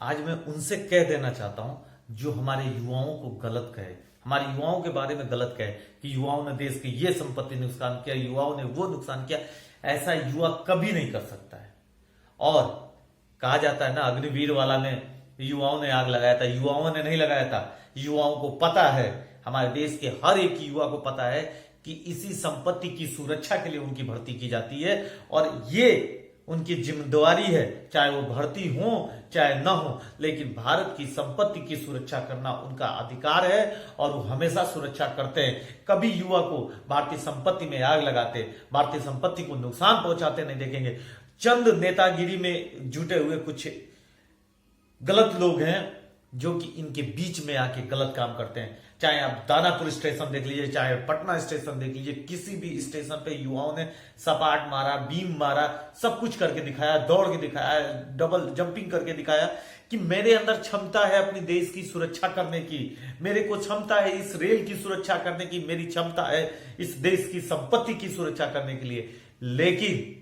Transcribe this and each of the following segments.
आज मैं उनसे कह देना चाहता हूं जो हमारे युवाओं को गलत कहे, हमारे युवाओं के बारे में गलत कहे कि युवाओं ने देश की ये संपत्ति नुकसान किया, युवाओं ने वो नुकसान किया। ऐसा युवा कभी नहीं कर सकता है। और कहा जाता है ना, अग्निवीर वाला ने युवाओं ने आग लगाया था, युवाओं ने नहीं लगाया था। युवाओं को पता है, हमारे देश के हर एक युवा को पता है कि इसी संपत्ति की सुरक्षा के लिए उनकी भर्ती की जाती है और ये उनकी जिम्मेदारी है, चाहे वो भर्ती हो चाहे न हो, लेकिन भारत की संपत्ति की सुरक्षा करना उनका अधिकार है और वो हमेशा सुरक्षा करते हैं। कभी युवा को भारतीय संपत्ति में आग लगाते, भारतीय संपत्ति को नुकसान पहुंचाते नहीं देखेंगे। चंद नेतागिरी में जुटे हुए कुछ गलत लोग हैं जो कि इनके बीच में आके गलत काम करते हैं। चाहे आप दानापुर स्टेशन देख लीजिए, चाहे पटना स्टेशन देख लीजिए, किसी भी स्टेशन पे युवाओं ने सपाट मारा, बीम मारा, सब कुछ करके दिखाया, दौड़ के दिखाया, डबल जंपिंग करके दिखाया कि मेरे अंदर क्षमता है अपनी देश की सुरक्षा करने की, मेरे को क्षमता है इस रेल की सुरक्षा करने की, मेरी क्षमता है इस देश की संपत्ति की सुरक्षा करने के लिए। लेकिन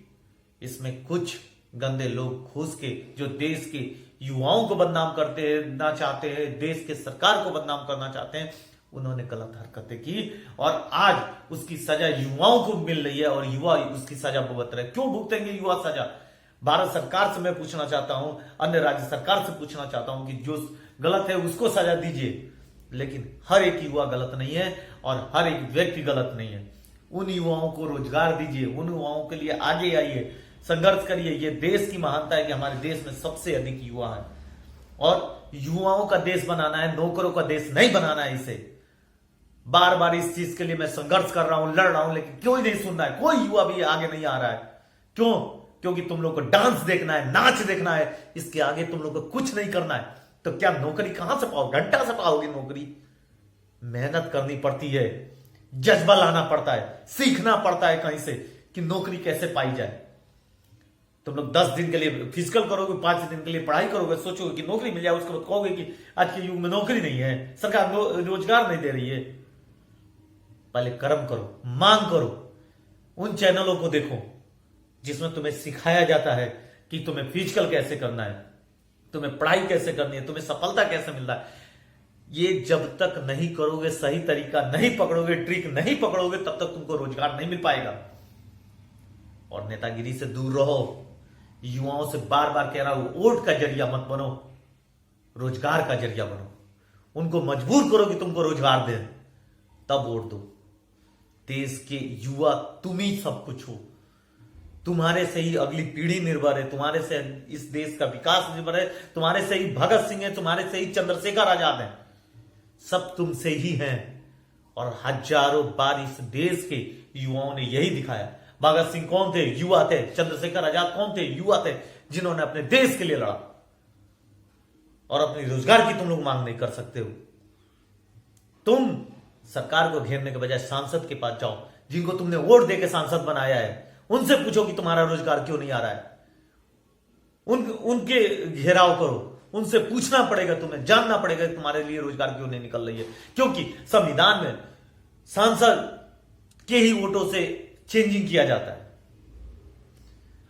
इसमें कुछ गंदे लोग घुस के जो देश के युवाओं को बदनाम करना चाहते हैं, देश के सरकार को बदनाम करना चाहते हैं, उन्होंने गलत हरकतें की और आज उसकी सजा युवाओं को मिल रही है और युवा उसकी सजा भुगत रहे। क्यों भुगतेंगे युवा सजा? भारत सरकार से मैं पूछना चाहता हूं, अन्य राज्य सरकार से पूछना चाहता हूं कि जो गलत है उसको सजा दीजिए, लेकिन हर एक युवा गलत नहीं है और हर एक व्यक्ति गलत नहीं है। उन युवाओं को रोजगार दीजिए, उन युवाओं के लिए आगे आइए, संघर्ष करिए। ये देश की महानता है कि हमारे देश में सबसे अधिक युवा है और युवाओं का देश बनाना है, नौकरों का देश नहीं बनाना है। इसे बार बार इस चीज के लिए मैं संघर्ष कर रहा हूं, लड़ रहा हूं, लेकिन क्यों नहीं सुन रहा है, कोई युवा भी आगे नहीं आ रहा है। क्यों? क्योंकि तुम लोग को डांस देखना है, नाच देखना है, इसके आगे तुम लोग को कुछ नहीं करना है। तो क्या नौकरी कहां से पाओगे? घंटा से पाओगे नौकरी? मेहनत करनी पड़ती है, जज्बा लाना पड़ता है, सीखना पड़ता है कहीं से कि नौकरी कैसे पाई जाए। तुम लोग 10 दिन के लिए फिजिकल करोगे, 5 दिन के लिए पढ़ाई करोगे, सोचोगे कि नौकरी मिल जाए, उसके बाद कहोगे कि आज के युग में नौकरी नहीं है, सरकार रोजगार नहीं दे रही है। पहले कर्म करो, मांग करो, उन चैनलों को देखो जिसमें तुम्हें सिखाया जाता है कि तुम्हें फिजिकल कैसे करना है, तुम्हें पढ़ाई कैसे करनी है, तुम्हें सफलता कैसे मिलता है। ये जब तक नहीं करोगे, सही तरीका नहीं पकड़ोगे, ट्रिक नहीं पकड़ोगे, तब तक तुमको रोजगार नहीं मिल पाएगा। और नेतागिरी से दूर रहो। युवाओं से बार बार कह रहा हूं, वोट का जरिया मत बनो, रोजगार का जरिया बनो। उनको मजबूर करो कि तुमको रोजगार दे, तब वोट दो। देश के युवा तुम ही सब कुछ हो, तुम्हारे से ही अगली पीढ़ी निर्भर है, तुम्हारे से इस देश का विकास निर्भर है, तुम्हारे से ही भगत सिंह है, तुम्हारे से ही चंद्रशेखर आजाद है, सब तुमसे ही हैं। और हजारों बार इस देश के युवाओं ने यही दिखाया। भगत सिंह कौन थे? युवा थे। चंद्रशेखर आजाद कौन थे? युवा थे, जिन्होंने अपने देश के लिए लड़ा। और अपनी रोजगार की तुम लोग मांग नहीं कर सकते हो। तुम सरकार को घेरने के बजाय सांसद के पास जाओ, जिनको तुमने वोट देकर सांसद बनाया है, उनसे पूछो कि तुम्हारा रोजगार क्यों नहीं आ रहा है। उनके घेराव करो, उनसे पूछना पड़ेगा, तुम्हें जानना पड़ेगा कि तुम्हारे लिए रोजगार क्यों नहीं निकल रही है। क्योंकि संविधान में सांसद के ही वोटों से चेंजिंग किया जाता है।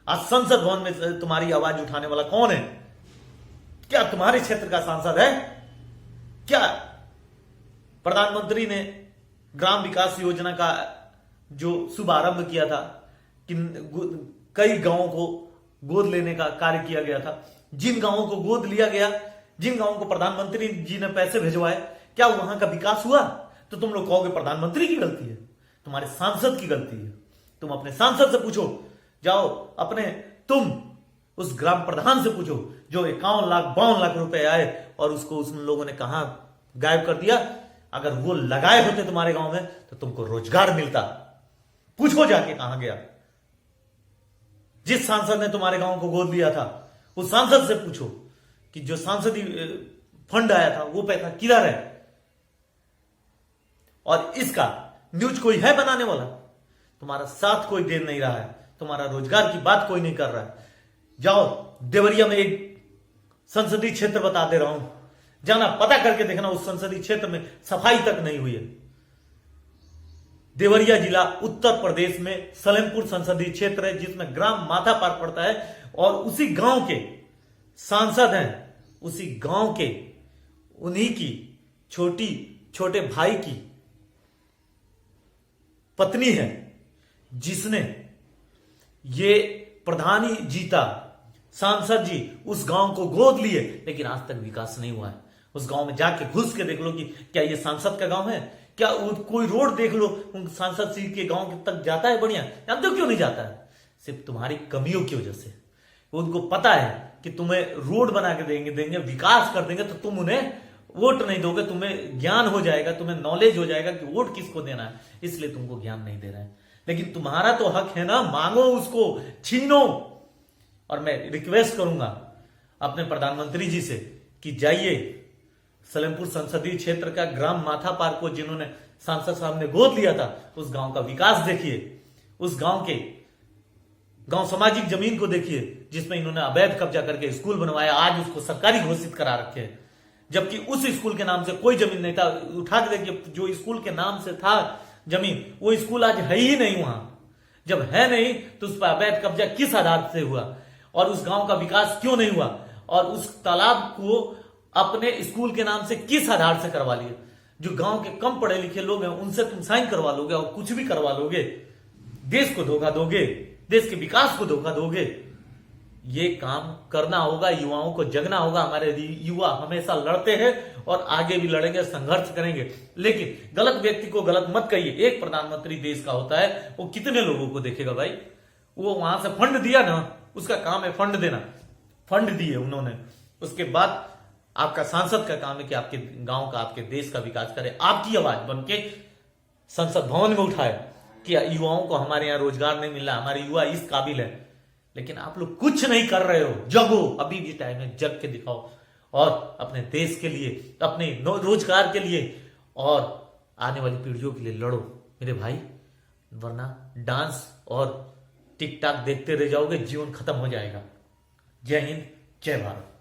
आज संसद भवन में तुम्हारी आवाज उठाने वाला कौन है? क्या तुम्हारे क्षेत्र का सांसद है? क्या प्रधानमंत्री ने ग्राम विकास योजना का जो शुभारंभ किया था कि कई गांवों को गोद लेने का कार्य किया गया था, जिन गांवों को गोद लिया गया, जिन गांवों को प्रधानमंत्री जी ने पैसे भिजवाए, क्या वहां का विकास हुआ? तो तुम लोग कहोगे प्रधानमंत्री की गलती है, तुम्हारे सांसद की गलती है। तुम अपने सांसद से पूछो, जाओ अपने तुम उस ग्राम प्रधान से पूछो जो 51 लाख 52 लाख रुपए आए और उसको उन लोगों ने कहां गायब कर दिया। अगर वो लगाए होते तुम्हारे गांव में तो तुमको रोजगार मिलता। पूछो जाके कहां गया। जिस सांसद ने तुम्हारे गांव को गोद लिया था, उस सांसद से पूछो कि जो सांसदी फंड आया था वो पैसा किधर है। और इसका न्यूज कोई है बनाने वाला? तुम्हारा साथ कोई दे नहीं रहा है, तुम्हारा रोजगार की बात कोई नहीं कर रहा है। जाओ देवरिया में एक संसदीय क्षेत्र बता दे रहा हूं, जाना पता करके देखना, उस संसदीय क्षेत्र में सफाई तक नहीं हुई है। देवरिया जिला उत्तर प्रदेश में सलेमपुर संसदीय क्षेत्र है, जिसमें ग्राम माथापार पड़ता है और उसी गांव के सांसद हैं उसी गांव के उन्हीं की छोटे भाई की पत्नी है जिसने ये प्रधानी जीता, सांसद जी उस गांव को गोद लिए, लेकिन आज तक विकास नहीं हुआ है। उस गांव में जाके घुस के देख लो कि क्या ये सांसद का गांव है, क्या कोई रोड देख लो उन सांसद जी के गांव तक जाता है बढ़िया, जानते हो क्यों नहीं जाता है? सिर्फ तुम्हारी कमियों की वजह से। उनको पता है कि तुम्हें रोड बना के देंगे विकास कर देंगे तो तुम उन्हें वोट नहीं दोगे, तुम्हें ज्ञान हो जाएगा, तुम्हें नॉलेज हो जाएगा कि वोट किसको देना है, इसलिए तुमको ज्ञान नहीं दे रहे हैं। लेकिन तुम्हारा तो हक है ना, मांगो उसको, छीनो। और मैं रिक्वेस्ट करूंगा अपने प्रधानमंत्री जी से कि जाइए सलेमपुर संसदीय क्षेत्र का ग्राम माथा पार को जिन्होंने सांसद साहब ने गोद लिया था, उस गांव का विकास देखिए, उस गांव सामाजिक जमीन को देखिए जिसमें इन्होंने अवैध कब्जा करके स्कूल बनवाया, आज उसको सरकारी घोषित करा रखे हैं, जबकि उस स्कूल के नाम से कोई जमीन नहीं था। उठा के देखिए जो स्कूल के नाम से था जमीन, वो स्कूल आज है ही नहीं वहां। जब है नहीं तो उस पर अवैध कब्जा किस आधार से हुआ, और उस गांव का विकास क्यों नहीं हुआ, और उस तालाब को अपने स्कूल के नाम से किस आधार से करवा लिए? जो गांव के कम पढ़े लिखे लोग हैं उनसे तुम साइन करवा लोगे और कुछ भी करवा लोगे, देश को धोखा दोगे, देश के विकास को धोखा दोगे। ये काम करना होगा, युवाओं को जगना होगा। हमारे युवा हमेशा लड़ते हैं और आगे भी लड़ेंगे, संघर्ष करेंगे, लेकिन गलत व्यक्ति को गलत मत कहिए। एक प्रधानमंत्री देश का होता है, वो कितने लोगों को देखेगा भाई? वो वहां से फंड दिया ना, उसका काम है फंड देना, फंड दिए उन्होंने, उसके बाद आपका सांसद का काम है कि आपके गांव का, आपके देश का विकास करे। आपकी आवाज बन के संसद भवन में उठाए कि युवाओं को हमारे यहाँ रोजगार नहीं मिल रहा, हमारे युवा इस काबिल है, लेकिन आप लोग कुछ नहीं कर रहे हो। जगो, अभी भी टाइम है, जग के दिखाओ और अपने देश के लिए, अपने रोजगार के लिए और आने वाली पीढ़ियों के लिए लड़ो मेरे भाई, वरना डांस और टिक टाक देखते रह जाओगे, जीवन खत्म हो जाएगा। जय हिंद, जय भारत।